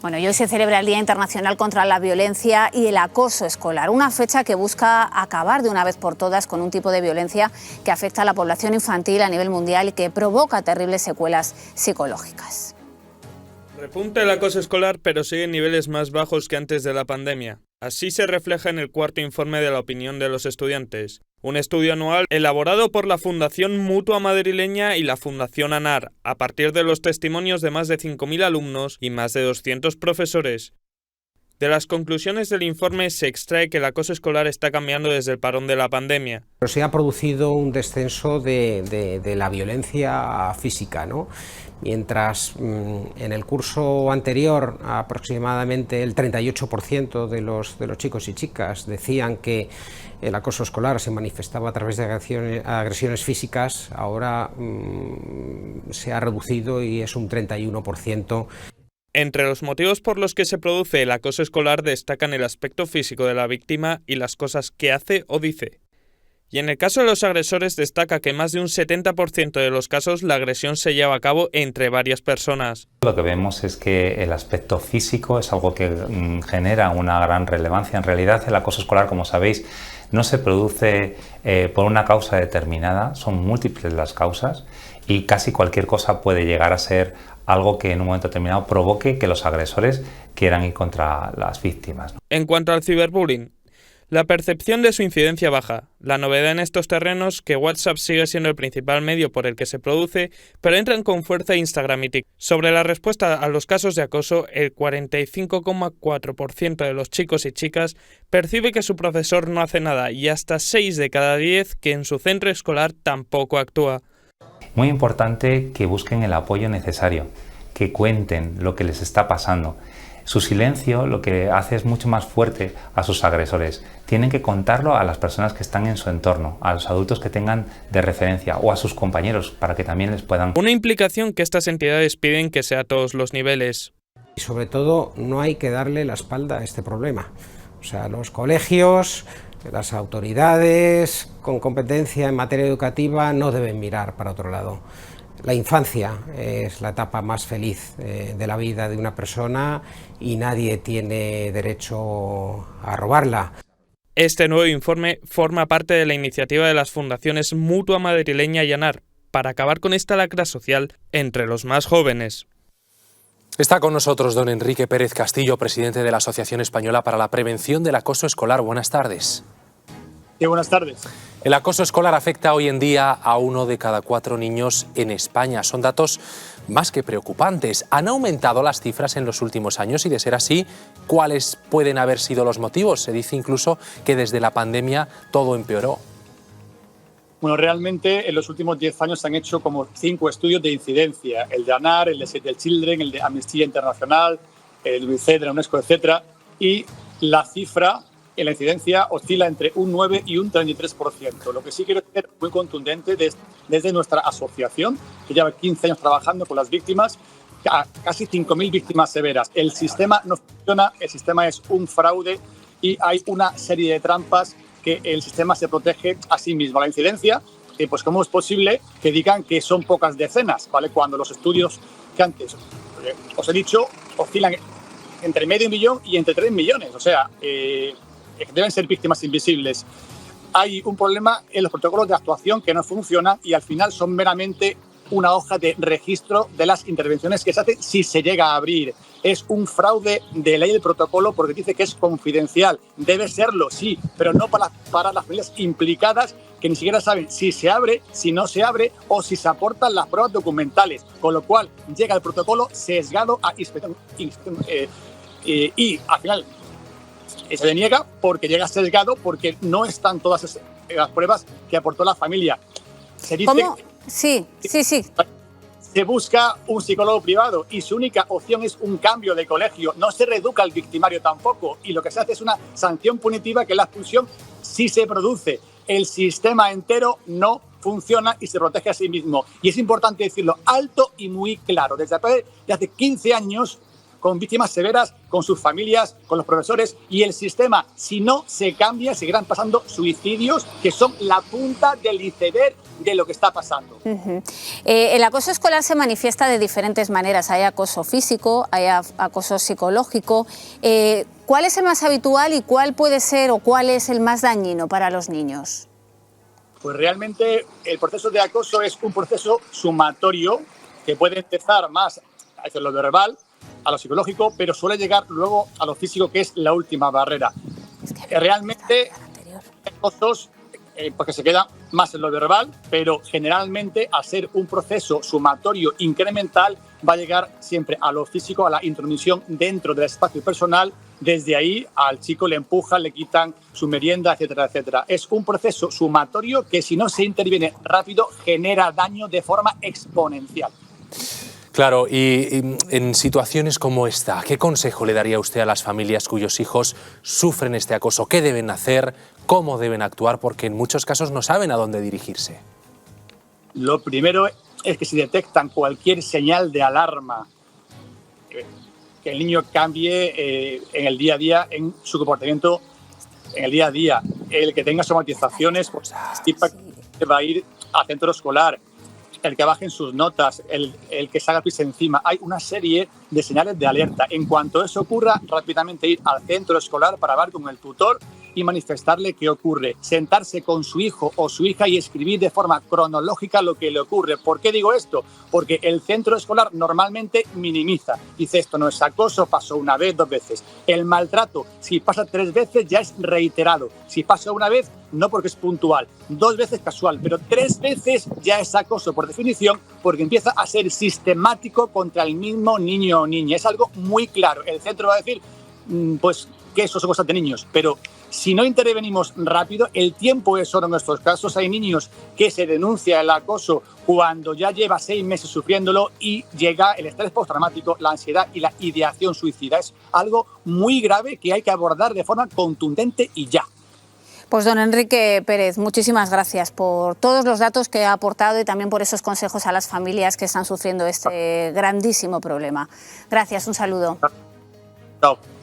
Bueno, y hoy se celebra el Día Internacional contra la Violencia y el Acoso Escolar, una fecha que busca acabar de una vez por todas con un tipo de violencia que afecta a la población infantil a nivel mundial y que provoca terribles secuelas psicológicas. Repunta el acoso escolar, pero sigue en niveles más bajos que antes de la pandemia. Así se refleja en el cuarto informe de la opinión de los estudiantes, un estudio anual elaborado por la Fundación Mutua Madrileña y la Fundación ANAR, a partir de los testimonios de más de 5.000 alumnos y más de 200 profesores. De las conclusiones del informe se extrae que el acoso escolar está cambiando desde el parón de la pandemia. Pero se ha producido un descenso de la violencia física, ¿no? Mientras en el curso anterior aproximadamente el 38% de los chicos y chicas decían que el acoso escolar se manifestaba a través de agresiones físicas, ahora se ha reducido y es un 31%. Entre los motivos por los que se produce el acoso escolar destacan el aspecto físico de la víctima y las cosas que hace o dice. Y en el caso de los agresores destaca que más de un 70% de los casos la agresión se lleva a cabo entre varias personas. Lo que vemos es que el aspecto físico es algo que genera una gran relevancia. En realidad el acoso escolar, como sabéis, no se produce por una causa determinada, son múltiples las causas y casi cualquier cosa puede llegar a ser algo que en un momento determinado provoque que los agresores quieran ir contra las víctimas, ¿no? En cuanto al ciberbullying, la percepción de su incidencia baja. La novedad en estos terrenos que WhatsApp sigue siendo el principal medio por el que se produce, pero entran con fuerza Instagram y TikTok. Sobre la respuesta a los casos de acoso, el 45,4% de los chicos y chicas percibe que su profesor no hace nada y hasta 6 de cada 10 que en su centro escolar tampoco actúa. Muy importante que busquen el apoyo necesario, que cuenten lo que les está pasando. Su silencio lo que hace es mucho más fuerte a sus agresores. Tienen que contarlo a las personas que están en su entorno, a los adultos que tengan de referencia o a sus compañeros para que también les puedan... Una implicación que estas entidades piden que sea a todos los niveles. Y sobre todo no hay que darle la espalda a este problema. O sea, los colegios, las autoridades con competencia en materia educativa no deben mirar para otro lado. La infancia es la etapa más feliz de la vida de una persona y nadie tiene derecho a robarla. Este nuevo informe forma parte de la iniciativa de las fundaciones Mutua Madrileña y ANAR para acabar con esta lacra social entre los más jóvenes. Está con nosotros don Enrique Pérez Castillo, presidente de la Asociación Española para la Prevención del Acoso Escolar. Buenas tardes. Sí, buenas tardes. El acoso escolar afecta hoy en día a 1 de cada 4 niños en España. Son datos más que preocupantes. ¿Han aumentado las cifras en los últimos años? Y de ser así, ¿cuáles pueden haber sido los motivos? Se dice incluso que desde la pandemia todo empeoró. Bueno, realmente en los últimos 10 años se han hecho como 5 estudios de incidencia. El de ANAR, el de Save the Children, el de Amnistía Internacional, el UNICEF, la UNESCO, etc. Y la cifra en la incidencia oscila entre un 9 y un 33%. Lo que sí quiero ser muy contundente desde nuestra asociación, que lleva 15 años trabajando con las víctimas, casi 5.000 víctimas severas. El sistema no funciona, el sistema es un fraude y hay una serie de trampas que el sistema se protege a sí mismo. La incidencia, pues ¿cómo es posible que digan que son pocas decenas, ¿vale? Cuando los estudios que antes os he dicho oscilan entre medio millón y entre 3 millones. O sea, deben ser víctimas invisibles. Hay un problema en los protocolos de actuación que no funcionan y al final son meramente una hoja de registro de las intervenciones que se hacen si se llega a abrir. Es un fraude de ley del protocolo porque dice que es confidencial. Debe serlo, sí, pero no para las familias implicadas que ni siquiera saben si se abre, si no se abre o si se aportan las pruebas documentales. Con lo cual llega el protocolo sesgado a inspección y al final se deniega porque llega sesgado porque no están todas las pruebas que aportó la familia. Se dice ¿Cómo? Sí. Se busca un psicólogo privado y su única opción es un cambio de colegio. No se reeduca al victimario tampoco y lo que se hace es una sanción punitiva que es la expulsión si se produce. El sistema entero no funciona y se protege a sí mismo. Y es importante decirlo alto y muy claro. Desde hace 15 años con víctimas severas, con sus familias, con los profesores y el sistema, si no se cambia, seguirán pasando suicidios que son la punta del iceberg de lo que está pasando. El acoso escolar se manifiesta de diferentes maneras. Hay acoso físico, hay acoso psicológico. ¿Cuál es el más habitual y cuál puede ser o cuál es el más dañino para los niños? Pues realmente el proceso de acoso es un proceso sumatorio que puede empezar más hacia lo verbal, a lo psicológico, pero suele llegar luego a lo físico, que es la última barrera. Realmente hay acosos porque se queda más en lo verbal, pero generalmente al ser un proceso sumatorio incremental va a llegar siempre a lo físico, a la intromisión dentro del espacio personal. Desde ahí al chico le empujan, le quitan su merienda, etcétera, etcétera. Es un proceso sumatorio que si no se interviene rápido genera daño de forma exponencial. Claro, y en situaciones como esta, ¿qué consejo le daría usted a las familias cuyos hijos sufren este acoso? ¿Qué deben hacer? ¿Cómo deben actuar? Porque en muchos casos no saben a dónde dirigirse. Lo primero es que si detectan cualquier señal de alarma, que el niño cambie en el día a día, en su comportamiento en el día a día. El que tenga somatizaciones, pues va a ir a centro escolar. El que bajen sus notas, el que se haga pis encima. Hay una serie de señales de alerta. En cuanto eso ocurra, rápidamente ir al centro escolar para hablar con el tutor y manifestarle qué ocurre. Sentarse con su hijo o su hija y escribir de forma cronológica lo que le ocurre. ¿Por qué digo esto? Porque el centro escolar normalmente minimiza. Dice, esto no es acoso, pasó una vez, 2 veces. El maltrato, si pasa 3 veces, ya es reiterado. Si pasa una vez, no porque es puntual. 2 veces casual, pero 3 veces ya es acoso por definición, porque empieza a ser sistemático contra el mismo niño o niña. Es algo muy claro. El centro va a decir, pues, que eso son cosas de niños, pero si no intervenimos rápido, el tiempo es oro en estos casos. Hay niños que se denuncia el acoso cuando ya lleva 6 meses sufriéndolo y llega el estrés postraumático, la ansiedad y la ideación suicida. Es algo muy grave que hay que abordar de forma contundente y ya. Pues don Enrique Pérez, muchísimas gracias por todos los datos que ha aportado y también por esos consejos a las familias que están sufriendo este grandísimo problema. Gracias, un saludo. Chao.